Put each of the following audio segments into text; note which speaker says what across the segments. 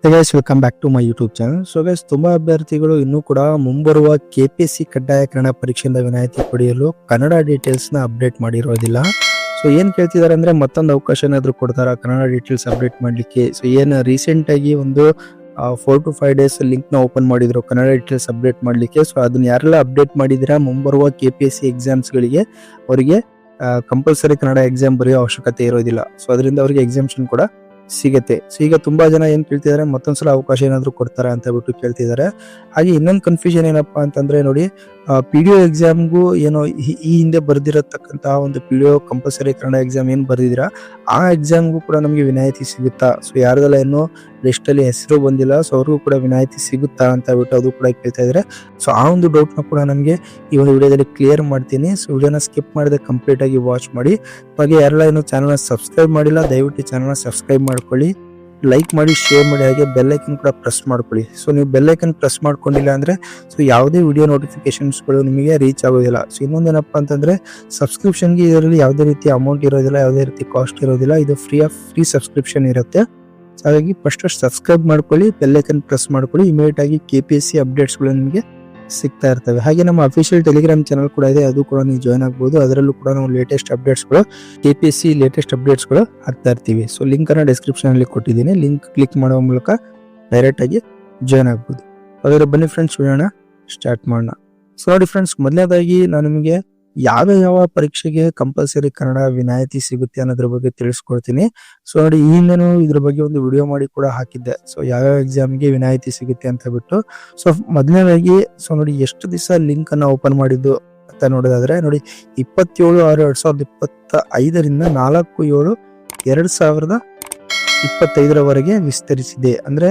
Speaker 1: Hey guys, welcome back to my YouTube channel. So guys, ತುಂಬಾ ಅಭ್ಯರ್ಥಿಗಳು ಇನ್ನೂ ಕೂಡ ಮುಂಬರುವ KPSC ಕಡ್ಡಾಯ ಕನ್ನಡ ಪರೀಕ್ಷೆಯಿಂದ ವಿನಾಯಿತಿ ಪಡೆಯಲು ಕನ್ನಡ ಡೀಟೇಲ್ಸ್ ನ ಅಪ್ಡೇಟ್ ಮಾಡಿರೋದಿಲ್ಲ. ಸೊ ಏನ್ ಕೇಳ್ತಿದ್ದಾರೆ ಅಂದ್ರೆ ಮತ್ತೊಂದು ಅವಕಾಶ ಏನಾದ್ರು ಕೊಡ್ತಾರಾ ಕನ್ನಡ ಡೀಟೇಲ್ಸ್ ಅಪ್ಡೇಟ್ ಮಾಡ್ಲಿಕ್ಕೆ. ಸೊ ಏನ್ ರೀಸೆಂಟ್ ಆಗಿ ಒಂದು 4 to 5 days ಲಿಂಕ್ ನ ಓಪನ್ ಮಾಡಿದ್ರು ಕನ್ನಡ ಡೀಟೇಲ್ಸ್ ಅಪ್ಡೇಟ್ ಮಾಡ್ಲಿಕ್ಕೆ. ಸೊ ಅದನ್ನ ಯಾರೆಲ್ಲ ಅಪ್ಡೇಟ್ ಮಾಡಿದಿರಾ ಮುಂಬರುವ KPSC ಎಕ್ಸಾಮ್ಸ್ ಗಳಿಗೆ ಅವರಿಗೆ ಕಂಪಲ್ಸರಿ ಕನ್ನಡ ಎಕ್ಸಾಮ್ ಬರೆಯೋ ಅವಶ್ಯಕತೆ ಇರೋದಿಲ್ಲ. ಸೊ ಅದರಿಂದ ಅವರಿಗೆ ಎಕ್ಸಾಮ್ಷನ್ ಕೂಡ ಸಿಗತ್ತೆ. ಸೊ ಈಗ ತುಂಬಾ ಜನ ಏನ್ ಕೇಳ್ತಿದಾರೆ ಮತ್ತೊಂದ್ಸಲ ಅವಕಾಶ ಏನಾದ್ರು ಕೊಡ್ತಾರ ಅಂತ ಬಿಟ್ಟು ಕೇಳ್ತಿದ್ದಾರೆ. ಹಾಗೆ ಇನ್ನೊಂದು ಕನ್ಫ್ಯೂಷನ್ ಏನಪ್ಪಾ ಅಂತಂದ್ರೆ ನೋಡಿ, PDO ಎಕ್ಸಾಮ್ಗೂ ಏನೋ ಈ ಹಿಂದೆ ಬರ್ದಿರತಕ್ಕಂತಹ ಒಂದು PDO ಕಂಪಲ್ಸರಿ ಕನ್ನಡ ಎಕ್ಸಾಮ್ ಏನ್ ಬರ್ದಿದ್ದೀರಾ ಆ ಎಕ್ಸಾಮ್ಗೂ ಕೂಡ ನಮಗೆ ವಿನಾಯಿತಿ ಸಿಗುತ್ತಾ? ಸೊ ಯಾರ್ದೆಲ್ಲ ಏನೋ ಲಿಸ್ಟ್ ಅಲ್ಲಿ ಹೆಸರು ಬಂದಿಲ್ಲ, ಸೊ ಅವ್ರಿಗೂ ಕೂಡ ವಿನಾಯಿತಿ ಸಿಗುತ್ತಾ ಅಂತ ಬಿಟ್ಟು ಅದು ಕೂಡ ಕೇಳ್ತಾ ಇದಾರೆ. ಸೊ ಆ ಒಂದು ಡೌಟ್ ನ ಕೂಡ ನಮಗೆ ಈ ಒಂದು ವಿಡಿಯೋದಲ್ಲಿ ಕ್ಲಿಯರ್ ಮಾಡ್ತೀನಿ. ಸೊ ವಿಡಿಯೋನ ಸ್ಕಿಪ್ ಮಾಡದೆ ಕಂಪ್ಲೀಟ್ ಆಗಿ ವಾಚ್ ಮಾಡಿ. ಹಾಗೆ ಯಾರೆಲ್ಲ ಏನು ಚಾನಲ್ ನ ಸಬ್ಸ್ಕ್ರೈಬ್ ಮಾಡಿಲ್ಲ ದಯವಿಟ್ಟು ಚಾನಲ್ ನ ಸಬ್ಸ್ಕ್ರೈಬ್ ಮಾಡ್ಕೊಳ್ಳಿ, ಲೈಕ್ ಮಾಡಿ, ಶೇರ್ ಮಾಡಿ, ಹಾಗೆ ಬೆಲ್ ಐಕನ್ ಕೂಡ ಪ್ರೆಸ್ ಮಾಡ್ಕೊಳ್ಳಿ. ಸೊ ನೀವು ಬೆಲ್ ಐಕನ್ ಪ್ರೆಸ್ ಮಾಡ್ಕೊಂಡಿಲ್ಲ ಅಂದ್ರೆ ಸೊ ಯಾವುದೇ ವಿಡಿಯೋ ನೋಟಿಫಿಕೇಶನ್ಸ್ಗಳು ನಿಮಗೆ ರೀಚ್ ಆಗೋದಿಲ್ಲ. ಸೊ ಇನ್ನೊಂದೇನಪ್ಪ ಅಂತಂದ್ರೆ ಸಬ್ಸ್ಕ್ರಿಪ್ಷನ್ಗೆ ಇದರಲ್ಲಿ ಯಾವುದೇ ರೀತಿ ಅಮೌಂಟ್ ಇರೋದಿಲ್ಲ, ಯಾವುದೇ ರೀತಿ ಕಾಸ್ಟ್ ಇರೋದಿಲ್ಲ, ಇದು ಫ್ರೀ ಸಬ್ಸ್ಕ್ರಿಪ್ಷನ್ ಇರುತ್ತೆ. ಹಾಗಾಗಿ ಫಸ್ಟ್ ಸಬ್ಸ್ಕ್ರೈಬ್ ಮಾಡ್ಕೊಳ್ಳಿ, ಬೆಲ್ ಐಕನ್ ಪ್ರೆಸ್ ಮಾಡ್ಕೊಳ್ಳಿ, ಇಮಿಡಿಯೇಟ್ ಆಗಿ KPSC ಅಪ್ಡೇಟ್ಸ್ಗಳು ನಿಮಗೆ ಸಿಗ್ತಾ ಇರ್ತವೆ. ಹಾಗೆ ನಮ್ಮ ಅಫಿಷಿಯಲ್ ಟೆಲಿಗ್ರಾಮ್ ಚಾನಲ್ ಕೂಡ ಇದೆ, ಅದು ಕೂಡ ನೀವು ಜಾಯ್ನ್ ಆಗ್ಬಹುದು. ಅದರಲ್ಲೂ ಕೂಡ ನಾವು ಲೇಟೆಸ್ಟ್ ಅಪ್ಡೇಟ್ಸ್ಗಳು KPSC ಲೇಟೆಸ್ಟ್ ಅಪ್ಡೇಟ್ಸ್ಗಳು ಹಾಕ್ತಾ ಇರ್ತೀವಿ. ಸೊ ಲಿಂಕ್ ಅನ್ನ ಡಿಸ್ಕ್ರಿಪ್ಷನ್ ಅಲ್ಲಿ ಕೊಟ್ಟಿದ್ದೀನಿ, ಲಿಂಕ್ ಕ್ಲಿಕ್ ಮಾಡುವ ಮೂಲಕ ಡೈರೆಕ್ಟ್ ಆಗಿ ಜಾಯ್ನ್ ಆಗ್ಬಹುದು. ಹಾಗಾದ್ರೆ ಬನ್ನಿ ಫ್ರೆಂಡ್ಸ್ ವಿಡಿಯೋನ ಸ್ಟಾರ್ಟ್ ಮಾಡೋಣ. ಸೊ ನೋಡಿ ಫ್ರೆಂಡ್ಸ್, ಮೊದಲನೇದಾಗಿ ನಾನು ನಿಮಗೆ ಯಾವ ಪರೀಕ್ಷೆಗೆ ಕಂಪಲ್ಸರಿ ಕನ್ನಡ ವಿನಾಯಿತಿ ಸಿಗುತ್ತೆ ಅನ್ನೋದ್ರ ಬಗ್ಗೆ ತಿಳಿಸ್ಕೊಡ್ತೀನಿ. ಸೊ ನೋಡಿ, ಈ ಹಿಂದೆನೂ ಇದ್ರ ಬಗ್ಗೆ ಒಂದು ವಿಡಿಯೋ ಮಾಡಿ ಕೂಡ ಹಾಕಿದ್ದೆ. ಸೊ ಯಾವ್ಯಾವ ಎಕ್ಸಾಮ್ಗೆ ವಿನಾಯಿತಿ ಸಿಗುತ್ತೆ ಅಂತ ಬಿಟ್ಟು. ಸೊ ಮೊದಲನೇದಾಗಿ ಸೊ ನೋಡಿ ಎಷ್ಟು ದಿವಸ ಲಿಂಕ್ ಅನ್ನ ಓಪನ್ ಮಾಡಿದ್ದು ಅಂತ ನೋಡೋದಾದ್ರೆ ನೋಡಿ 27/6/2025ರಿಂದ 4/7/2025 ವಿಸ್ತರಿಸಿದೆ. ಅಂದ್ರೆ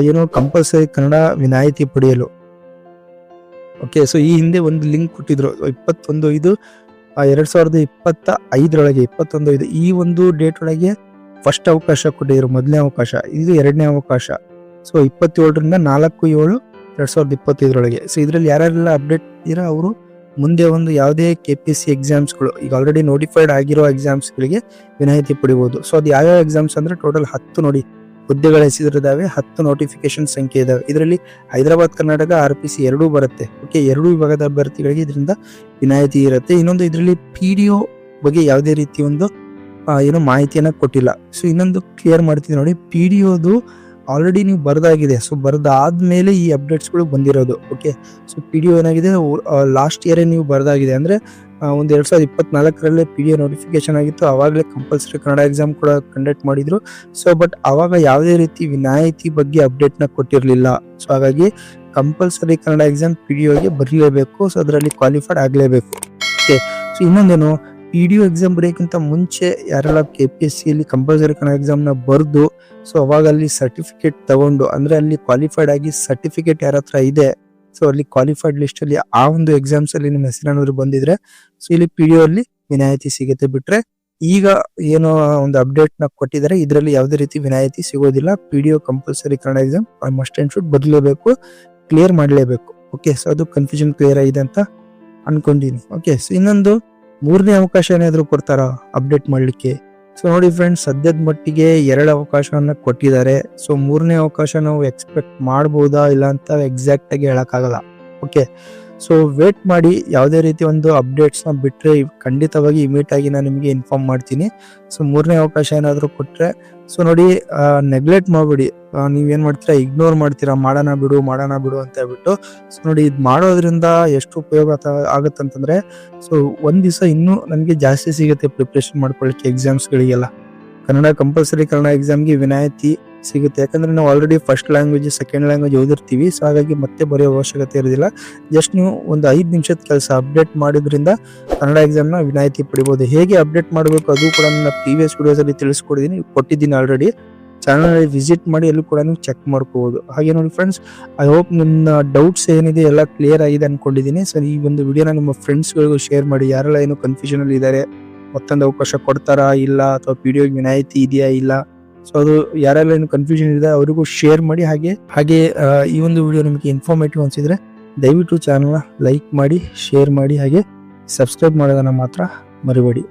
Speaker 1: ಏನು ಕಂಪಲ್ಸರಿ ಕನ್ನಡ ವಿನಾಯಿತಿ ಪಡೆಯಲು. ಓಕೆ, ಸೊ ಈ ಹಿಂದೆ ಒಂದು ಲಿಂಕ್ ಕೊಟ್ಟಿದ್ರು 21/5/2025 21/5 ಈ ಒಂದು ಡೇಟ್ ಒಳಗೆ ಫಸ್ಟ್ ಅವಕಾಶ ಕೊಟ್ಟಿದ್ರು, ಮೊದಲನೇ ಅವಕಾಶ, ಇದು ಎರಡನೇ ಅವಕಾಶ. ಸೊ 27ರಿಂದ 4/7/2025 ಸೊ ಇದರಲ್ಲಿ ಯಾರೆಲ್ಲ ಅಪ್ಡೇಟ್ ಇದ್ದೀರಾ ಅವರು ಮುಂದೆ ಒಂದು ಯಾವುದೇ KPSC ಎಕ್ಸಾಮ್ಸ್ಗಳು ಈಗ ಆಲ್ರೆಡಿ ನೋಟಿಫೈಡ್ ಆಗಿರೋ ಎಕ್ಸಾಮ್ಸ್ಗಳಿಗೆ ವಿನಾಯಿತಿ ಪಡಿಬಹುದು. ಸೊ ಅದು ಯಾವ್ಯಾವ ಎಕ್ಸಾಮ್ಸ್ ಅಂದ್ರೆ ಟೋಟಲ್ 10 ನೋಡಿ ಹುದ್ದೆಗಳ ಹೆಸರಿದಾವೆ, 10 ನೋಟಿಫಿಕೇಶನ್ ಸಂಖ್ಯೆ ಇದಾವೆ. ಇದರಲ್ಲಿ ಹೈದರಾಬಾದ್, ಕರ್ನಾಟಕ, RPC ಎರಡೂ ಬರುತ್ತೆ. ಓಕೆ, ಎರಡೂ ವಿಭಾಗದ ಅಭ್ಯರ್ಥಿಗಳಿಗೆ ಇದರಿಂದ ವಿನಾಯಿತಿ ಇರುತ್ತೆ. ಇನ್ನೊಂದು ಇದರಲ್ಲಿ PDO ಬಗ್ಗೆ ಯಾವುದೇ ರೀತಿ ಒಂದು ಏನೋ ಮಾಹಿತಿಯನ್ನ ಕೊಟ್ಟಿಲ್ಲ. ಸೊ ಇನ್ನೊಂದು ಕ್ಲಿಯರ್ ಮಾಡ್ತೀನಿ ನೋಡಿ, PDOದು ಆಲ್ರೆಡಿ ನೀವು ಬರ್ದಾಗಿದೆ. ಸೊ ಬರ್ದಾದ್ಮೇಲೆ ಈ ಅಪ್ಡೇಟ್ಸ್ಗಳು ಬಂದಿರೋದು. ಓಕೆ, ಸೊ PDO ಏನಾಗಿದೆ ಲಾಸ್ಟ್ ಇಯರ್ ನೀವು ಬರ್ದಾಗಿದೆ ಅಂದ್ರೆ ಒಂದು 2024 PDO ನೋಟಿಫಿಕೇಶನ್ ಆಗಿತ್ತು. ಅವಾಗಲೇ ಕಂಪಲ್ಸರಿ ಕನ್ನಡ ಎಕ್ಸಾಮ್ ಕೂಡ ಕಂಡಕ್ಟ್ ಮಾಡಿದ್ರು. ಸೊ ಬಟ್ ಅವಾಗ ಯಾವುದೇ ರೀತಿ ವಿನಾಯಿತಿ ಬಗ್ಗೆ ಅಪ್ಡೇಟ್ ನ ಕೊಟ್ಟಿರ್ಲಿಲ್ಲ. ಸೊ ಹಾಗಾಗಿ ಕಂಪಲ್ಸರಿ ಕನ್ನಡ ಎಕ್ಸಾಮ್ PDOಗೆ ಬರಲೇಬೇಕು. ಸೊ ಅದರಲ್ಲಿ ಕ್ವಾಲಿಫೈಡ್ ಆಗ್ಲೇಬೇಕು. ಓಕೆ, ಸೊ ಇನ್ನೊಂದೇನು, PDO ಎಕ್ಸಾಮ್ ಬರೆಯೋಕ್ಕಿಂತ ಮುಂಚೆ ಯಾರೆಲ್ಲ KPSC ಅಲ್ಲಿ ಕಂಪಲ್ಸರಿ ಕನ್ನಡ ಎಕ್ಸಾಮ್ ನ ಬರ್ದು ಸೊ ಅವಾಗ ಅಲ್ಲಿ ಸರ್ಟಿಫಿಕೇಟ್ ತಗೊಂಡು ಅಂದ್ರೆ ಅಲ್ಲಿ ಕ್ವಾಲಿಫೈಡ್ ಆಗಿ ಸರ್ಟಿಫಿಕೇಟ್ ಯಾರ ಹತ್ರ ಇದೆ, ಸೊ ಅಲ್ಲಿ ಕ್ವಾಲಿಫೈಡ್ ಲಿಸ್ಟ್ ಅಲ್ಲಿ ಆ ಒಂದು ಎಕ್ಸಾಮ್ಸ್ ಅಲ್ಲಿ ನಿಮ್ಮ ಹೆಸರೇನಾದ್ರು ಬಂದಿದ್ರೆ ಸೊ ಇಲ್ಲಿ PDO ಅಲ್ಲಿ ವಿನಾಯಿತಿ ಸಿಗುತ್ತೆ. ಬಿಟ್ರೆ ಈಗ ಏನೋ ಒಂದು ಅಪ್ಡೇಟ್ ನ ಕೊಟ್ಟಿದ್ದಾರೆ, ಇದರಲ್ಲಿ ಯಾವುದೇ ರೀತಿ ವಿನಾಯಿತಿ ಸಿಗೋದಿಲ್ಲ. PDO compulsory Kannada exam must and should ಬದಲೇಬೇಕು, ಕ್ಲಿಯರ್ ಮಾಡಲೇಬೇಕು. ಓಕೆ, ಸೊ ಅದು ಕನ್ಫ್ಯೂಷನ್ ಕ್ಲಿಯರ್ ಆಗಿದೆ ಅಂತ ಅನ್ಕೊಂಡಿನಿ. ಓಕೆ, ಸೊ ಇನ್ನೊಂದು ಮೂರನೇ ಅವಕಾಶ ಏನಾದ್ರು ಕೊಡ್ತಾರ ಅಪ್ಡೇಟ್ ಮಾಡ್ಲಿಕ್ಕೆ? ಸೊ ನೋಡಿ ಫ್ರೆಂಡ್ಸ್, ಸದ್ಯದ ಮಟ್ಟಿಗೆ 2 ಅವಕಾಶವನ್ನ ಕೊಟ್ಟಿದ್ದಾರೆ. ಸೊ ಮೂರನೇ ಅವಕಾಶ ನಾವು ಎಕ್ಸ್ಪೆಕ್ಟ್ ಮಾಡಬಹುದಾ ಇಲ್ಲ ಅಂತ ಎಕ್ಸಾಕ್ಟ್ ಆಗಿ ಹೇಳಕ್ಕಾಗಲ್ಲ. ಓಕೆ, ಸೊ ವೇಟ್ ಮಾಡಿ, ಯಾವುದೇ ರೀತಿ ಒಂದು ಅಪ್ಡೇಟ್ಸ್ ನ ಬಿಟ್ರೆ ಖಂಡಿತವಾಗಿ ಇಮಿಡಿಯೇಟ್ ಆಗಿ ನಾನು ನಿಮಗೆ ಇನ್ಫಾರ್ಮ್ ಮಾಡ್ತೀನಿ. ಸೊ ಮೂರನೇ ಅವಕಾಶ ಏನಾದ್ರು ಕೊಟ್ರೆ ಸೊ ನೋಡಿ ನೆಗ್ಲೆಕ್ಟ್ ಮಾಡ್ಬೇಡಿ. ನೀವೇನ್ ಮಾಡ್ತೀರಾ, ಇಗ್ನೋರ್ ಮಾಡ್ತೀರಾ, ಮಾಡೋಣ ಬಿಡು ಅಂತ ಹೇಳ್ಬಿಟ್ಟು. ಸೊ ನೋಡಿ, ಇದು ಮಾಡೋದ್ರಿಂದ ಎಷ್ಟು ಉಪಯೋಗ ಆಗತ್ತಂತಂದ್ರೆ ಸೊ ಒಂದ್ ದಿವಸ ಇನ್ನೂ ನಮ್ಗೆ ಜಾಸ್ತಿ ಸಿಗುತ್ತೆ ಪ್ರಿಪ್ರೇಷನ್ ಮಾಡ್ಕೊಳ್ಳಿಕ್ಕೆ ಎಕ್ಸಾಮ್ಸ್ಗಳಿಗೆಲ್ಲ. ಕನ್ನಡ ಕಂಪಲ್ಸರಿ ಕನ್ನಡ ಎಕ್ಸಾಮ್ಗೆ ವಿನಾಯಿತಿ ಸಿಗುತ್ತೆ. ಯಾಕಂದ್ರೆ ನಾವು already first language, second language ಓದಿರ್ತೀವಿ. ಸೊ ಹಾಗಾಗಿ ಮತ್ತೆ ಬರೆಯೋ ಅವಶ್ಯಕತೆ ಇರೋದಿಲ್ಲ. ಜಸ್ಟ್ ನೀವು ಒಂದು 5 ನಿಮಿಷದ ಕೆಲಸ ಅಪ್ಡೇಟ್ ಮಾಡಿದ್ರಿಂದ ಕನ್ನಡ ಎಕ್ಸಾಮ್ ನ ವಿನಾಯಿತಿ ಪಡಿಬಹುದು. ಹೇಗೆ ಅಪ್ಡೇಟ್ ಮಾಡಬೇಕು ಅದು ಕೂಡ ನನ್ನ ಪ್ರೀವಿಯಸ್ ವಿಡಿಯೋಸ್ ಅಲ್ಲಿ ಕೊಟ್ಟಿದ್ದೀನಿ ಆಲ್ರೆಡಿ. ಚಾನಲ್ ಅಲ್ಲಿ ವಿಸಿಟ್ ಮಾಡಿ ಎಲ್ಲೂ ಕೂಡ ನೀವು ಚೆಕ್ ಮಾಡ್ಕೋಬಹುದು. ಹಾಗೆ ನೋಡಿ ಫ್ರೆಂಡ್ಸ್, ಐ ಹೋಪ್ ನಿಮ್ಮ ಡೌಟ್ಸ್ ಏನಿದೆ ಎಲ್ಲ ಕ್ಲಿಯರ್ ಆಗಿದೆ ಅನ್ಕೊಂಡಿದ್ದೀನಿ. ಸೊ ಈ ಒಂದು ವಿಡಿಯೋನ ನಿಮ್ಮ ಫ್ರೆಂಡ್ಸ್ ಗಳಿಗೂ ಶೇರ್ ಮಾಡಿ. ಯಾರೆಲ್ಲ ಏನು ಕನ್ಫ್ಯೂಷನ್ ಅಲ್ಲಿ ಇದ್ದಾರೆ, ಮತ್ತೊಂದು ಅವಕಾಶ ಕೊಡ್ತಾರಾ ಇಲ್ಲ ಅಥವಾ PDOಗೆ ವಿನಾಯಿತಿ ಇದೆಯಾ ಇಲ್ಲ, ಸೊ ಅದು ಯಾರೆಲ್ಲ ಏನು ಕನ್ಫ್ಯೂಷನ್ ಇದೆ ಅವರಿಗೂ ಶೇರ್ ಮಾಡಿ. ಹಾಗೆ ಈ ಒಂದು ವಿಡಿಯೋ ನಿಮಗೆ ಇನ್ಫಾರ್ಮೇಟಿವ್ ಅನ್ಸಿದ್ರೆ ದಯವಿಟ್ಟು ಚಾನಲ್ನ ಲೈಕ್ ಮಾಡಿ, ಶೇರ್ ಮಾಡಿ, ಹಾಗೆ ಸಬ್ಸ್ಕ್ರೈಬ್ ಮಾಡೋದನ್ನ ಮಾತ್ರ ಮರಿಬೇಡಿ.